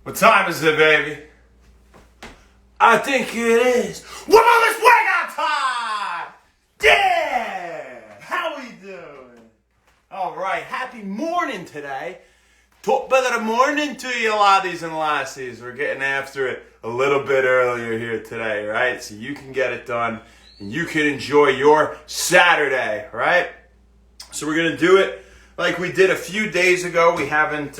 What time is it, baby? I think it is. What about this workout time? Yeah! How we doing? All right, happy morning today. Top of the morning to you, laddies and lassies. We're getting after it a little bit earlier here today, right? So you can get it done and you can enjoy your Saturday, right? So we're going to do it like we did a few days ago. We haven't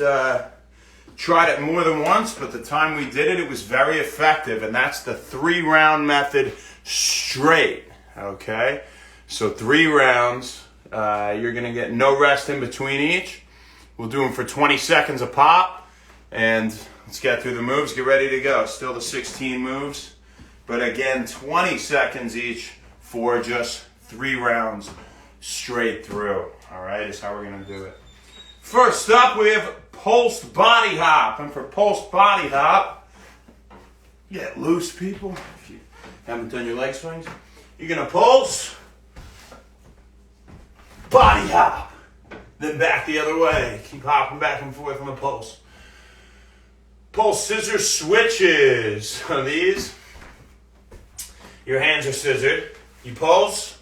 tried it more than once, but the time we did it, it was very effective, and that's the 3-round method straight, okay? So 3 rounds, you're gonna get no rest in between each. We'll do them for 20 seconds a pop, and let's get through the moves, get ready to go. Still the 16 moves, but again, 20 seconds each for just 3 rounds straight through, all right, is how we're gonna do it. First up, we have pulsed body hop. And for pulsed body hop, get loose, people. If you haven't done your leg swings, you're going to pulse, body hop, then back the other way. Keep hopping back and forth on the pulse. Pulse scissor switches. So these, your hands are scissored. You pulse,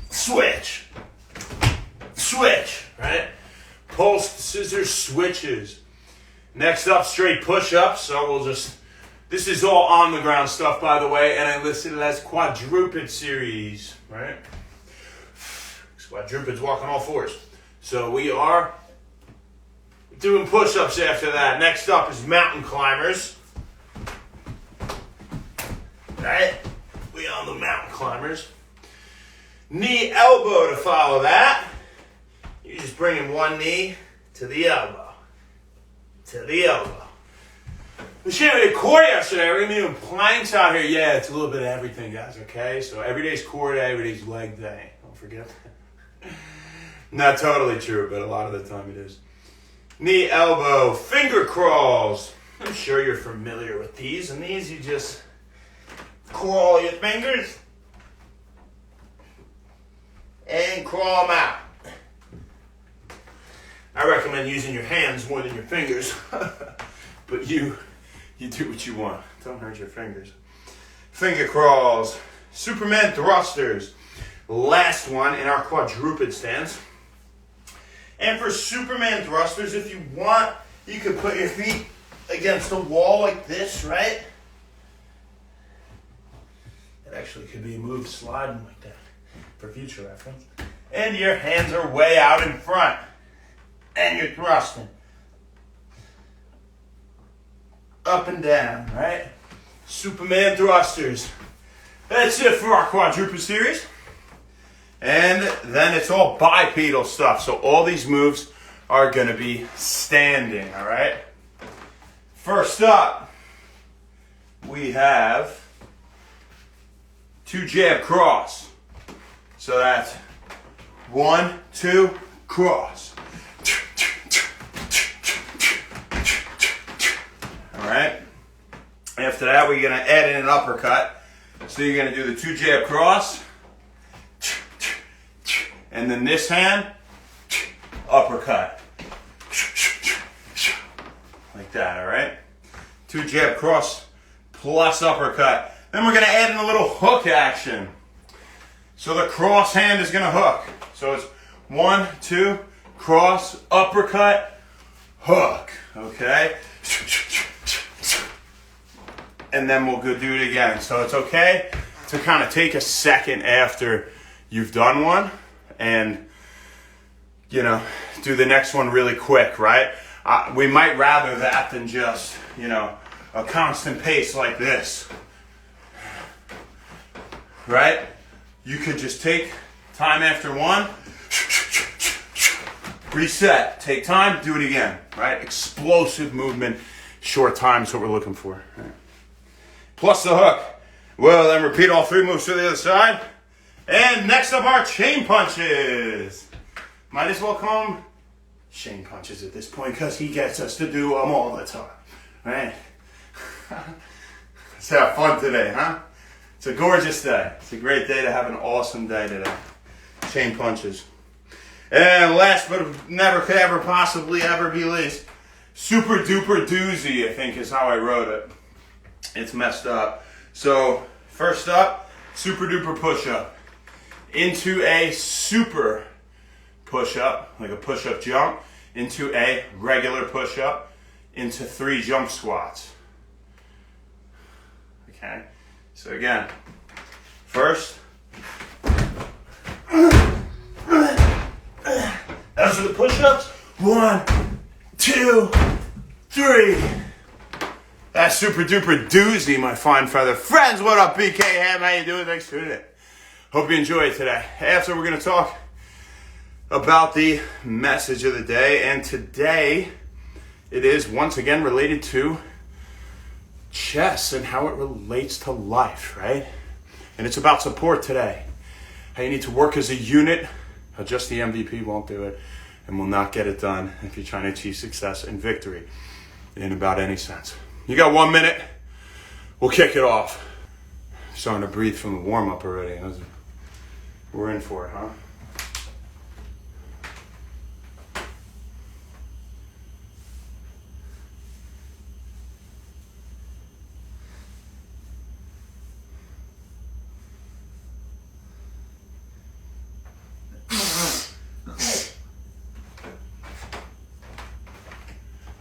switch. Switch, right? Pulse, scissors, switches. Next up, straight push-ups. So we'll just, this is all on the ground stuff, by the way, and I listed it as quadruped series, right? Quadrupeds walking all fours. So we are doing push-ups after that. Next up is mountain climbers. Right? We on the mountain climbers. Knee elbow to follow that. You're just bringing one knee to the elbow. To the elbow. We did core yesterday. We're going to be doing planks out here. Yeah, it's a little bit of everything, guys, okay? So every day's core day, every day's leg day. Don't forget that. Not totally true, but a lot of the time it is. Knee, elbow, finger crawls. I'm sure you're familiar with these. And these, you just crawl your fingers and crawl them out. I recommend using your hands more than your fingers, but you do what you want. Don't hurt your fingers. Finger crawls, Superman thrusters, last one in our quadruped stance. And for Superman thrusters, if you want, you can put your feet against a wall like this, right? It actually could be a move sliding like that for future reference. And your hands are way out in front. And you're thrusting. Up and down, right? Superman thrusters. That's it for our quadruped series. And then it's all bipedal stuff. So all these moves are going to be standing, all right? First up, we have 2 jab cross. So that's 1, 2, cross. Alright, after that we're going to add in an uppercut. So you're going to do the 2 jab cross, and then this hand, uppercut. Like that, alright? 2 jab cross plus uppercut. Then we're going to add in a little hook action. So the cross hand is going to hook. So it's 1, 2, cross, uppercut, hook. Okay? And then we'll go do it again. So it's okay to kind of take a second after you've done one and, you know, do the next one really quick, right? We might rather that than just, you know, a constant pace like this, right? You could just take time after one, reset, take time, do it again, right? Explosive movement, short time is what we're looking for, right? Plus the hook. Well, then repeat all 3 moves to the other side. And next up are chain punches. Might as well call them chain punches at this point because he gets us to do them all the time. Right? Let's have fun today, huh? It's a gorgeous day. It's a great day to have an awesome day today. Chain punches. And last but never could ever possibly ever be least, super duper doozy, I think is how I wrote it. It's messed up. So first up, super duper push-up. Into a super push-up, like a push-up jump, into a regular push-up, into 3 jump squats. Okay, so again, first, those are the push-ups. 1, 2, 3. That's super duper doozy, my fine feather friends. What up, BK Ham? How you doing? Thanks for tuning in. Hope you enjoy it today. After we're going to talk about the message of the day, and today it is once again related to chess and how it relates to life, right? And it's about support today. How you need to work as a unit. How just the MVP won't do it and will not get it done if you're trying to achieve success and victory in about any sense. You got 1 minute. We'll kick it off. Starting to breathe from the warm-up already. We're in for it, huh?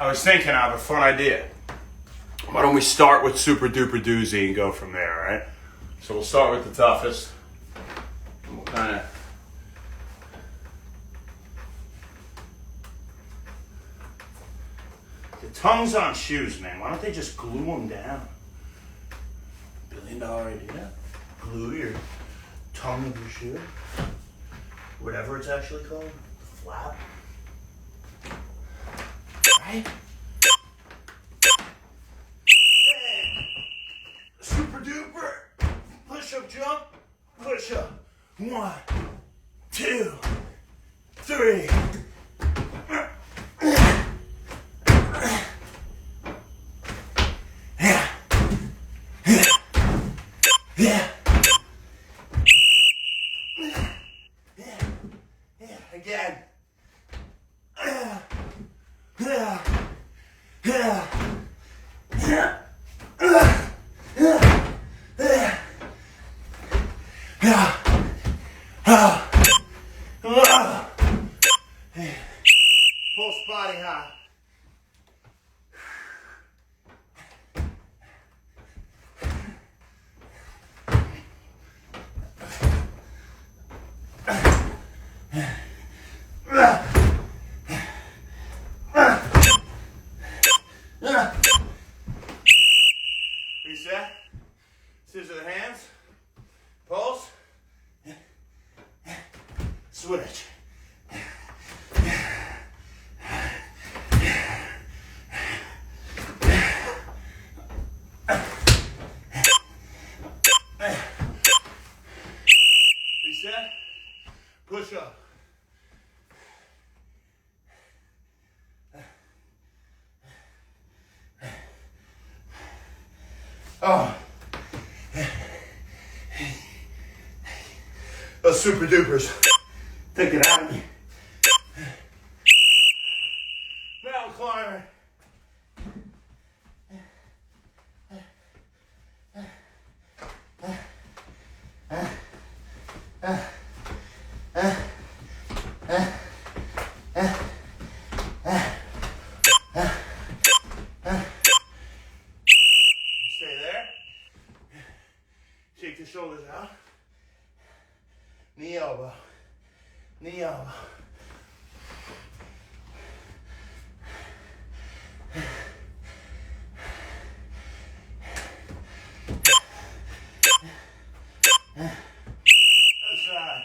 I was thinking I have a fun idea. Why don't we start with super duper doozy and go from there, all right? So we'll start with the toughest. And we'll kind of... The tongues on shoes, man. Why don't they just glue them down? $1 billion idea. Glue your tongue of your shoe. Whatever it's actually called. The flap. Right? Hey. Super duper. Push up, jump. Push up. 1, 2, 3. Yeah. Yeah. Yeah. Again. Pulse body high. Reset. Scissor the hands. Pulse. Switch. Reset. Push up. Oh. Those super dupers. Take it out of me. Mountain climber. Stay there. Shake the shoulders out. Knee elbow. Knee elbow. Other side.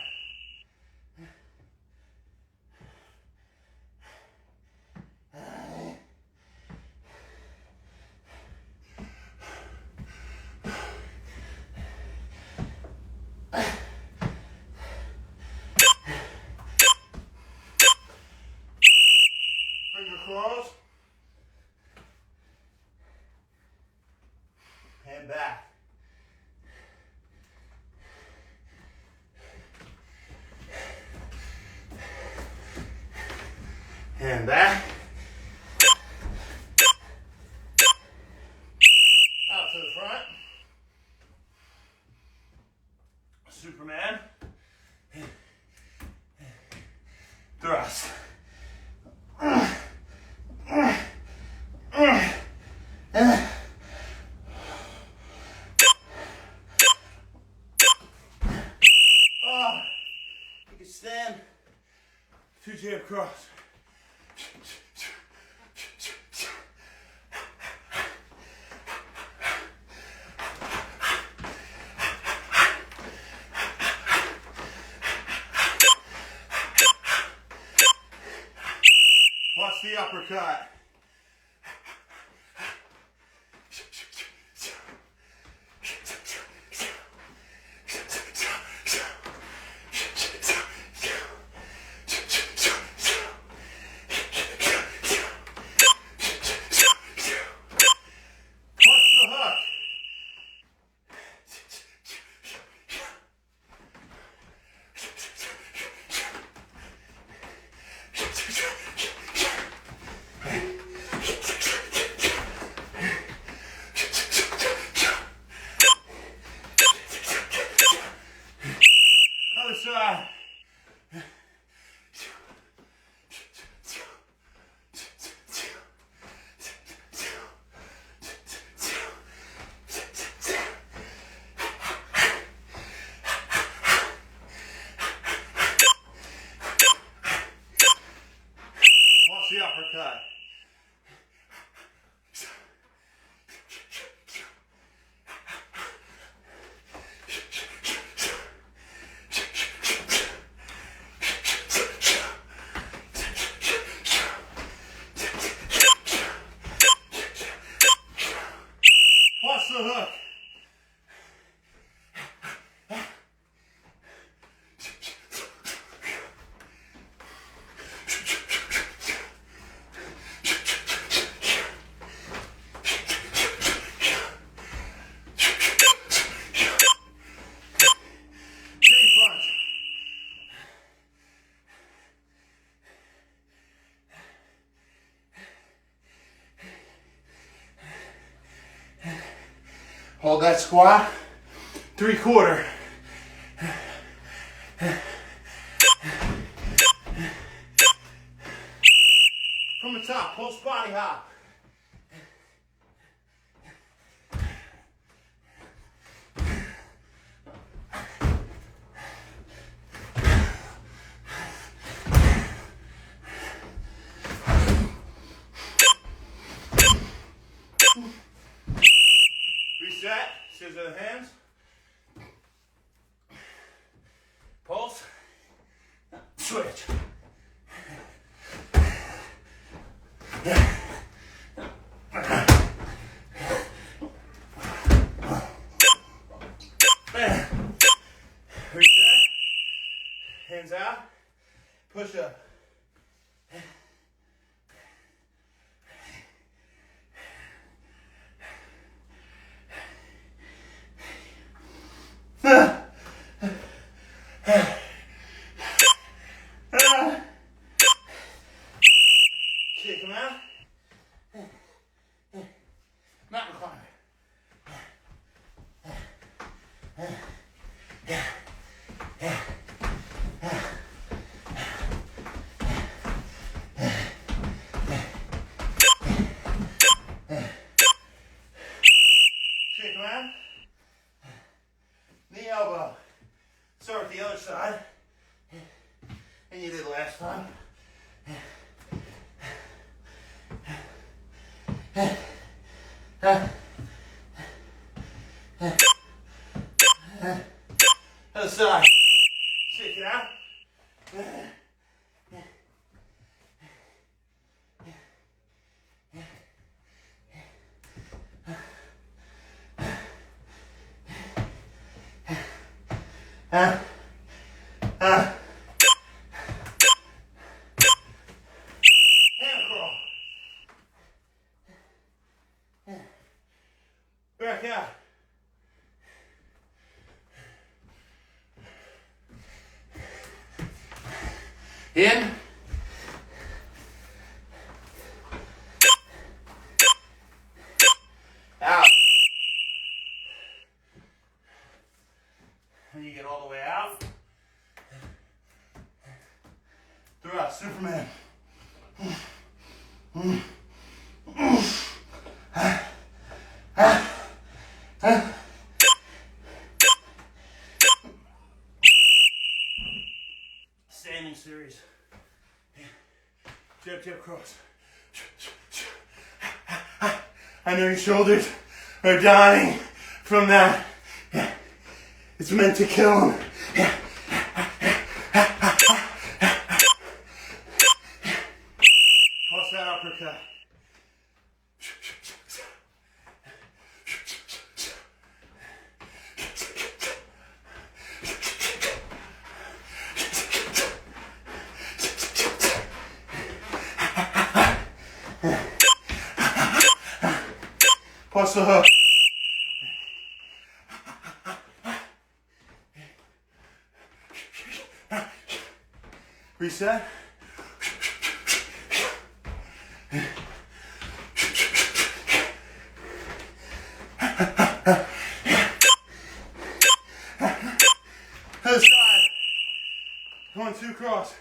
Finger cross. And back. And back. jab cross. Watch the uppercut. Other side. Watch the uppercut. Watch the hook. Chain punch. Hold that squat. 3/4. From the top, post body hop. Reset, scissor the hands. Pulse. Switch. Reset. Hands out. Push up. Kick him out. Mountain climber. Kick him out. Knee elbow. Start with the other side. And you did last time. Other side. Shake it out. Hand crawl. Back out. In. Out. And you get all the way out. Throw out Superman. Standing series. Jab, jab, cross. I know your shoulders are dying from that. Yeah. It's meant to kill them. Yeah. Toss that uppercut. Plus the hook. Reset. Other side. 1, 2, cross.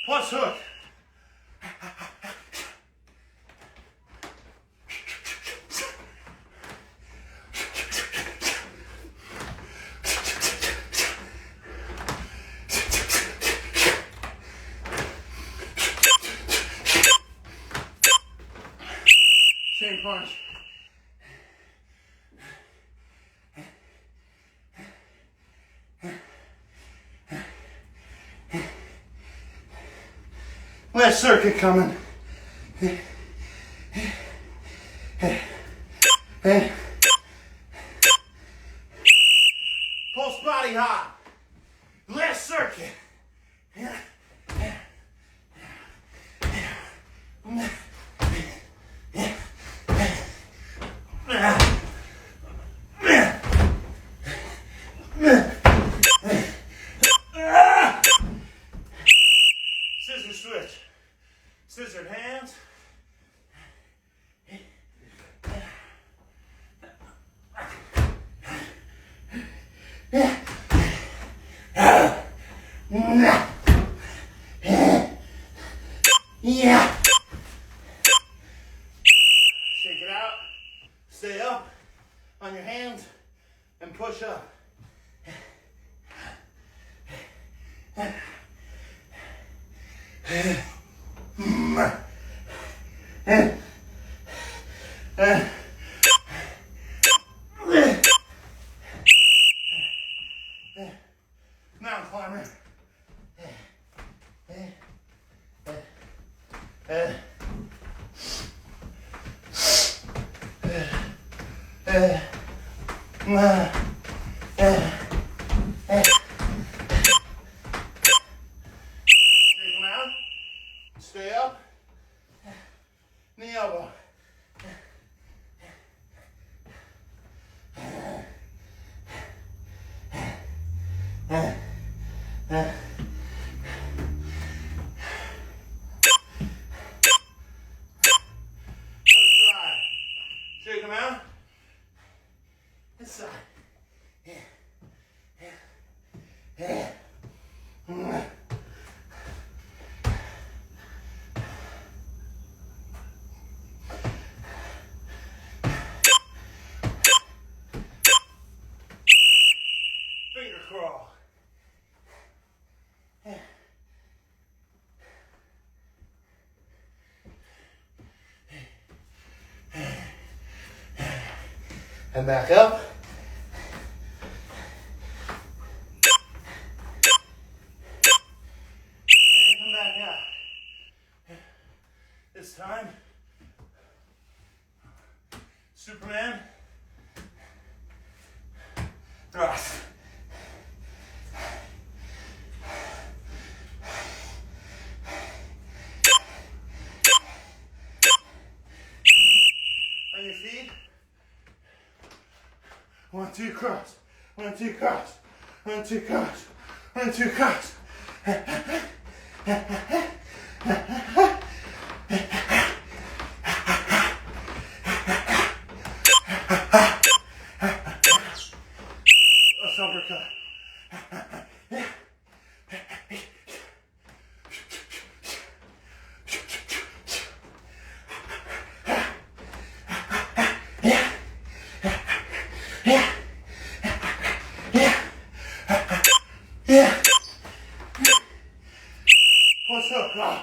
Plus hook. Same punch. Last circuit coming. Pulse body hop. Last circuit. Scissor switch. Scissored hands. Yeah. Shake it out. Stay up on your hands and push up. Mountain climber. Shake them out. Stay up. Knee elbow. Shake them out. This side. Finger crawl. And back up. And come back out. This time, Superman. Thrust. On your feet. 1, 2, cross. 1, 2, cross. 1, 2, cross. 1, 2, cross. Let's uppercut. Yeah. What's up, bro?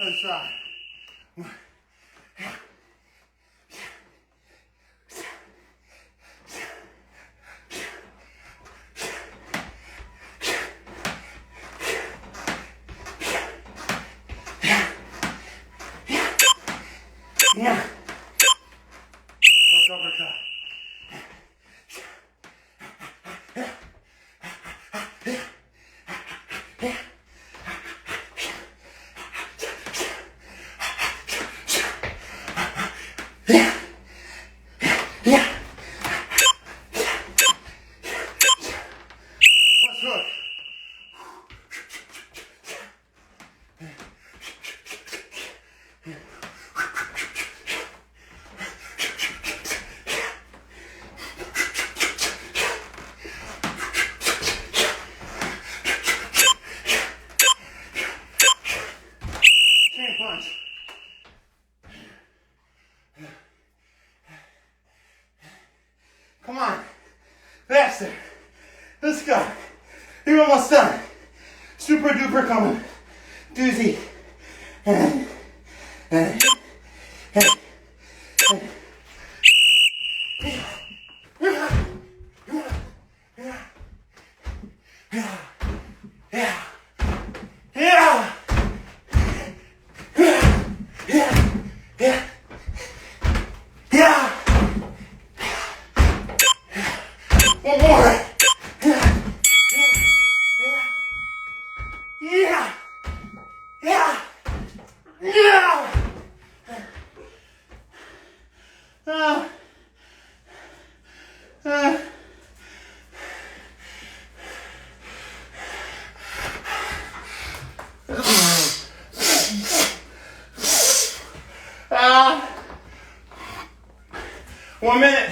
Other side. Yeah. What's uppercut? Yeah. Let's hook. Chain punch. Come on. Faster. Let's go. You're almost done. Super duper coming. Doozy. One more. Yeah. Yeah. Yeah. One minute.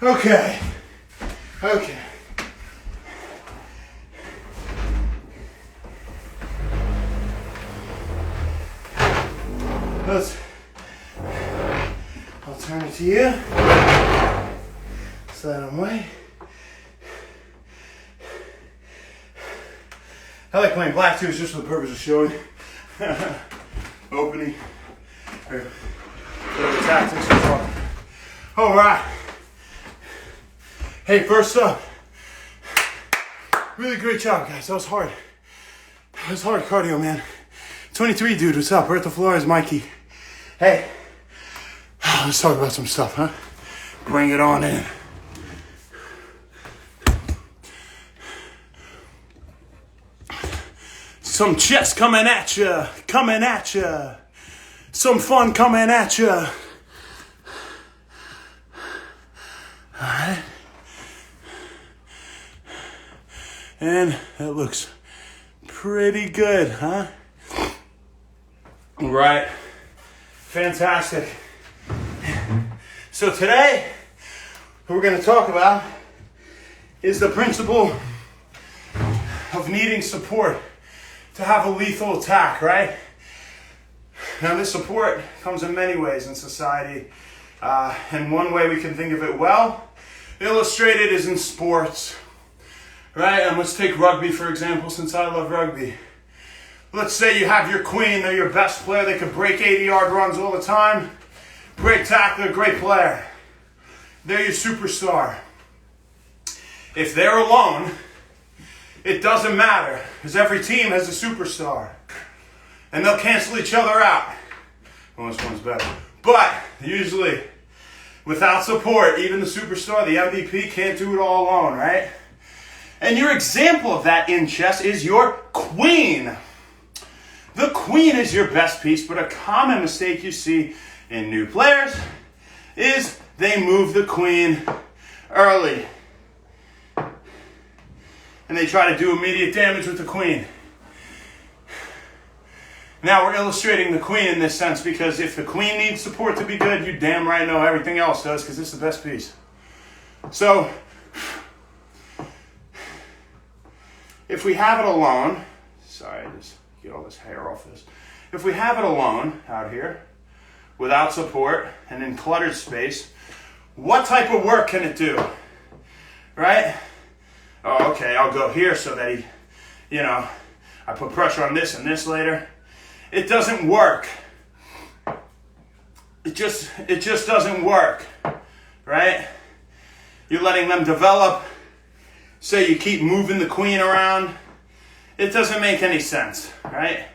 Okay. Okay. I'll turn it to you. Slide on way. I like playing black too, it's just for the purpose of showing opening or the tactics and stuff. All right. Hey, first up, really great job, guys. That was hard. That was hard cardio, man. 23, dude, what's up? We're at the floor is Mikey. Hey, let's talk about some stuff, huh? Bring it on in. Some chest coming at ya, coming at ya. Some fun coming at ya. All right. And that looks pretty good, huh? All right. Fantastic. So today, what we're going to talk about is the principle of needing support to have a lethal attack, right? Now this support comes in many ways in society. And one way we can think of it well illustrated is in sports, right? And let's take rugby, for example, since I love rugby. Let's say you have your queen, they're your best player, they can break 80-yard runs all the time. Great tackler, great player. They're your superstar. If they're alone, it doesn't matter, because every team has a superstar. And they'll cancel each other out. Well, this one's better. But usually, without support, even the superstar, the MVP, can't do it all alone, right? And your example of that in chess is your queen. The queen is your best piece, but a common mistake you see in new players is they move the queen early. And they try to do immediate damage with the queen. Now we're illustrating the queen in this sense because if the queen needs support to be good, you damn right know everything else does because it's the best piece. So, if we have it alone, sorry, just get all this hair off this. If we have it alone out here, without support and in cluttered space, what type of work can it do? Right? Oh, okay, I'll go here so that he, I put pressure on this and this later. It doesn't work. It just doesn't work, right? You're letting them develop. Say you keep moving the queen around. It doesn't make any sense, right?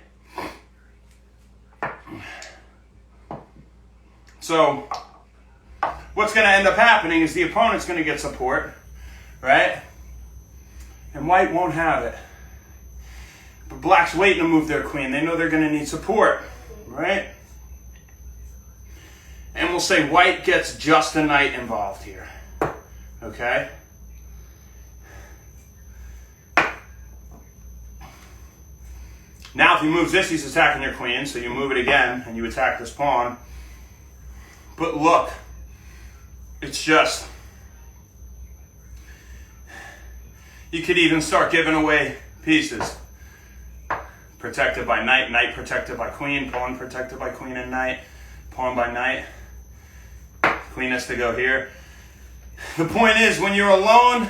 So, what's going to end up happening is the opponent's going to get support, right? And white won't have it. But black's waiting to move their queen. They know they're going to need support, right? And we'll say white gets just a knight involved here, okay? Now if he moves this, he's attacking your queen, so you move it again, and you attack this pawn. But look, it's just, you could even start giving away pieces. Protected by knight, knight protected by queen, pawn protected by queen and knight, pawn by knight. Queen has to go here. The point is, when you're alone,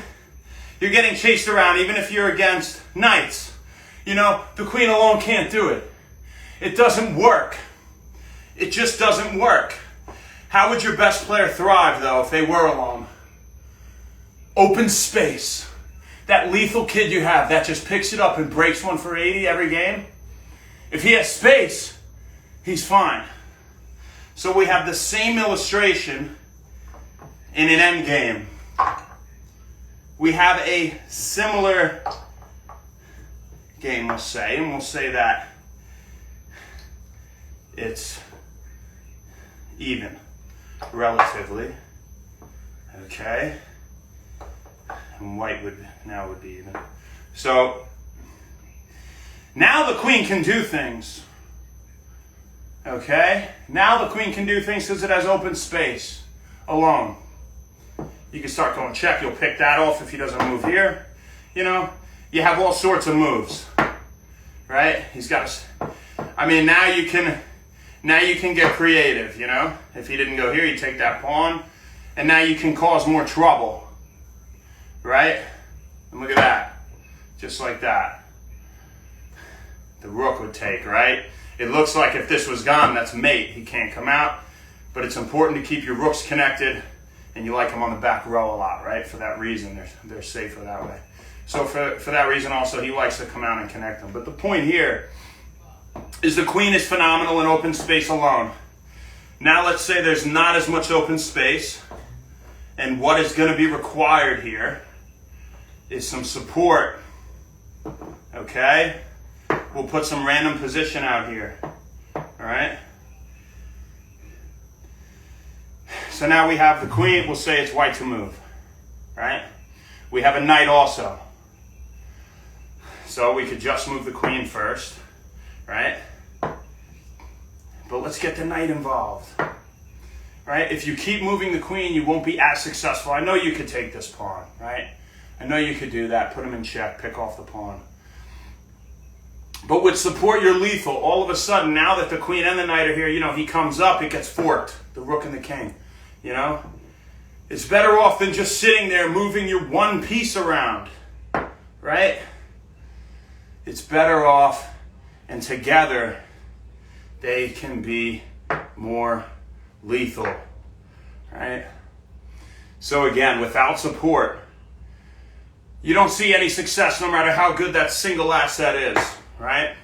you're getting chased around, even if you're against knights. The queen alone can't do it. It doesn't work. It just doesn't work. How would your best player thrive, though, if they were alone? Open space. That lethal kid you have that just picks it up and breaks one for 80 every game. If he has space, he's fine. So we have the same illustration in an end game. We have a similar game, we'll say, and we'll say that it's even, relatively. Okay? And white would be even. So, now the queen can do things. Okay? Now the queen can do things because it has open space alone. You can start going check. You'll pick that off if he doesn't move here. You have all sorts of moves. Right? He's got now you can get creative, If he didn't go here, you take that pawn. And now you can cause more trouble. Right? And look at that. Just like that. The rook would take, right? It looks like if this was gone, that's mate. He can't come out. But it's important to keep your rooks connected. And you like them on the back row a lot, right? For that reason, they're safer that way. So for that reason also, he likes to come out and connect them. But the point here is the queen is phenomenal in open space alone. Now let's say there's not as much open space. And what is going to be required here is some support. Okay? We'll put some random position out here. Alright? So now we have the queen. We'll say it's white to move. Right? We have a knight also. So we could just move the queen first. Right? But let's get the knight involved. Right? If you keep moving the queen, you won't be as successful. I know you could take this pawn. Right? I know you could do that. Put him in check. Pick off the pawn. But with support, you're lethal. All of a sudden, now that the queen and the knight are here, he comes up, it gets forked. The rook and the king. you know? It's better off than just sitting there moving your one piece around, right? It's better off, and together they can be more lethal, right? So again, without support, you don't see any success no matter how good that single asset is, right?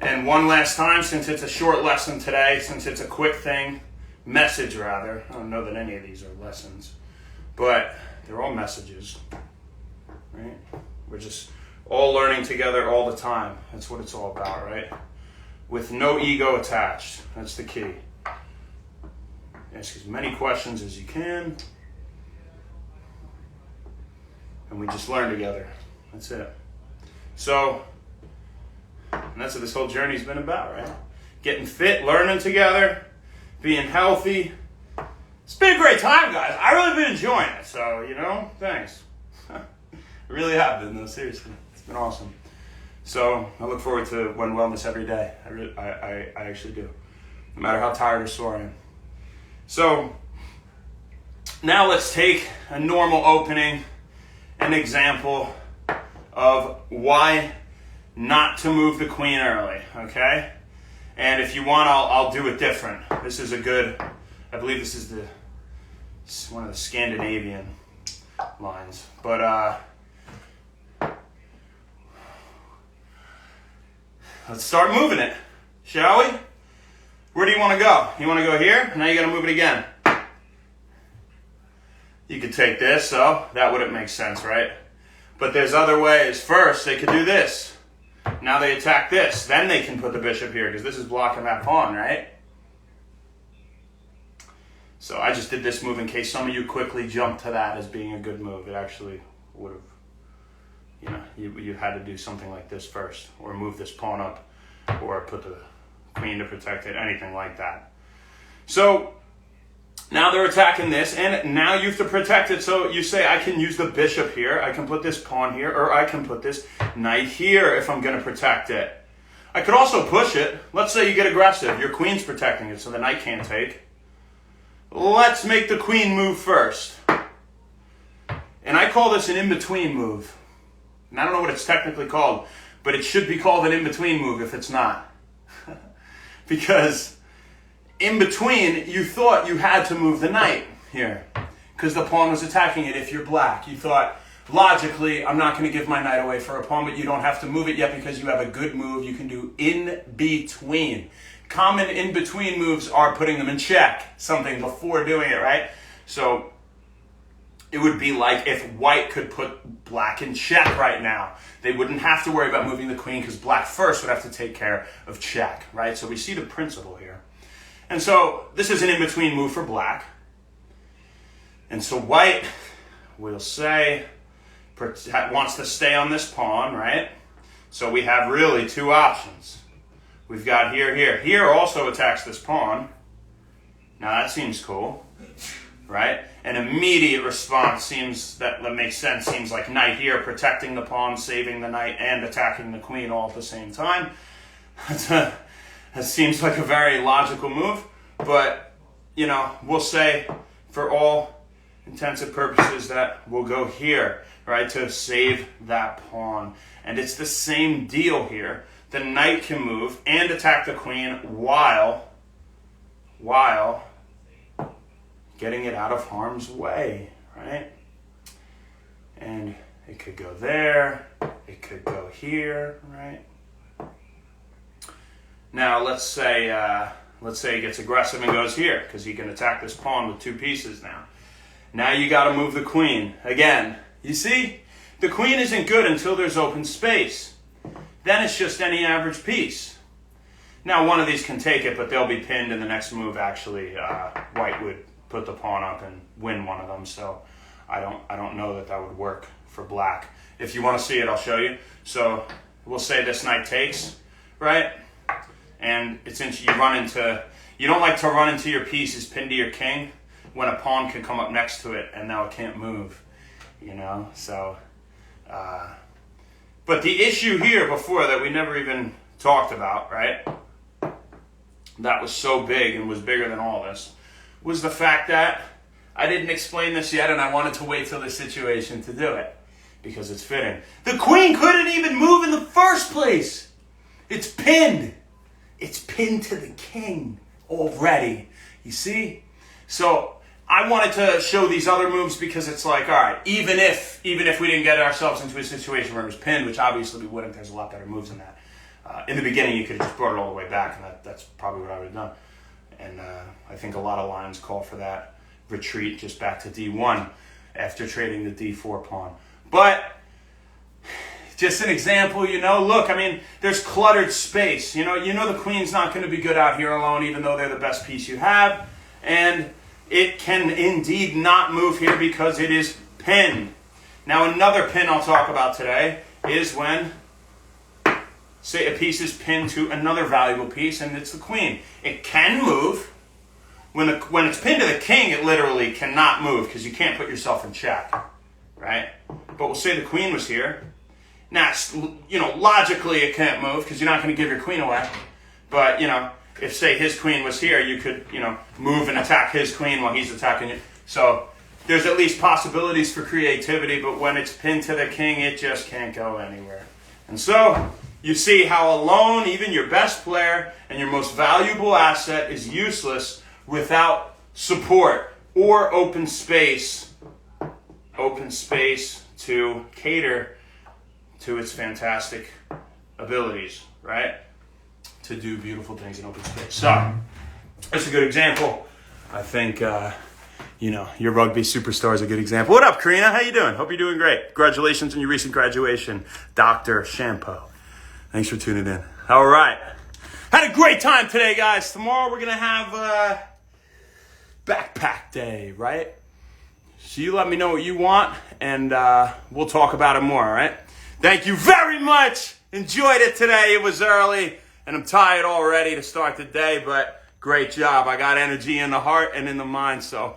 And one last time, since it's a short lesson today, since it's a quick thing, message rather. I don't know that any of these are lessons, but they're all messages, right? We're just all learning together all the time. That's what it's all about, right? With no ego attached. That's the key. Ask as many questions as you can, and we just learn together. That's it. So, and that's what this whole journey's been about, right? Getting fit, learning together, being healthy. It's been a great time, guys. I really been enjoying it. So, you know, thanks. I really have been, though, seriously. It's been awesome. So, I look forward to Wend Wellness every day. I actually do. No matter how tired or sore I am. So, now let's take a normal opening, an example of why not to move the queen early, okay? And if you want, I'll do it different. This is a good, I believe this is one of the Scandinavian lines. But let's start moving it, shall we? Where do you want to go? You want to go here? Now you got to move it again. You could take this, so that wouldn't make sense, right? But there's other ways. First, they could do this. Now they attack this. Then they can put the bishop here because this is blocking that pawn, right? So I just did this move in case some of you quickly jumped to that as being a good move. It actually would have, you know, you had to do something like this first, or move this pawn up, or put the queen to protect it, anything like that. So now they're attacking this, and now you have to protect it. So you say, I can use the bishop here, I can put this pawn here, or I can put this knight here if I'm going to protect it. I could also push it. Let's say you get aggressive. Your queen's protecting it, so the knight can't take. Let's make the queen move first. And I call this an in-between move. And I don't know what it's technically called, but it should be called an in-between move if it's not. Because in between, you thought you had to move the knight here because the pawn was attacking it if you're black. You thought, logically, I'm not going to give my knight away for a pawn, but you don't have to move it yet because you have a good move you can do in between. Common in between moves are putting them in check, something before doing it, right? So it would be like if white could put black in check right now. They wouldn't have to worry about moving the queen because black first would have to take care of check, right? So we see the principle here. And so this is an in-between move for black. And so white, we'll say, wants to stay on this pawn, right? So we have really two options. We've got here, here. Here also attacks this pawn. Now that seems cool, right? An immediate response seems, that makes sense, seems like knight here, protecting the pawn, saving the knight, and attacking the queen all at the same time. That seems like a very logical move, but, you know, we'll say for all intents and purposes that we'll go here, right, to save that pawn. And it's the same deal here. The knight can move and attack the queen while getting it out of harm's way, right? And it could go there, it could go here, right? Now let's say he gets aggressive and goes here because he can attack this pawn with two pieces now. Now you got to move the queen again. You see, the queen isn't good until there's open space. Then it's just any average piece. Now one of these can take it, but they'll be pinned in the next move. Actually, white would put the pawn up and win one of them. So I don't know that would work for black. If you want to see it, I'll show you. So we'll say this knight takes, right? And it's you don't like to run into your pieces pinned to your king when a pawn can come up next to it and now it can't move, you know? So, but the issue here before that we never even talked about, right? That was so big and was bigger than all this, was the fact that I didn't explain this yet, and I wanted to wait till this situation to do it, because it's fitting. The queen couldn't even move in the first place. It's pinned. It's pinned to the king already. You see? So I wanted to show these other moves because it's like, all right, even if we didn't get ourselves into a situation where it was pinned, which obviously we wouldn't, there's a lot better moves than that. In the beginning, you could have just brought it all the way back, and that's probably what I would have done. And I think a lot of lines call for that retreat just back to D1 after trading the D4 pawn. But just an example, look, I mean, there's cluttered space. You know the queen's not going to be good out here alone, even though they're the best piece you have. And it can indeed not move here because it is pinned. Now, another pin I'll talk about today is when, say, a piece is pinned to another valuable piece, and it's the queen. It can move. When it's pinned to the king, it literally cannot move because you can't put yourself in check, right? But we'll say the queen was here. Now, logically it can't move because you're not going to give your queen away. But, if, say, his queen was here, you could, move and attack his queen while he's attacking you. So there's at least possibilities for creativity, but when it's pinned to the king, it just can't go anywhere. And so you see how alone, even your best player and your most valuable asset is useless without support or open space to cater to its fantastic abilities, right? To do beautiful things in open space. So, that's a good example. I think, your rugby superstar is a good example. What up, Karina? How you doing? Hope you're doing great. Congratulations on your recent graduation, Dr. Shampoo. Thanks for tuning in. All right. Had a great time today, guys. Tomorrow we're going to have backpack day, right? So you let me know what you want, and we'll talk about it more, all right? Thank you very much. Enjoyed it today. It was early, and I'm tired already to start the day, but great job. I got energy in the heart and in the mind, so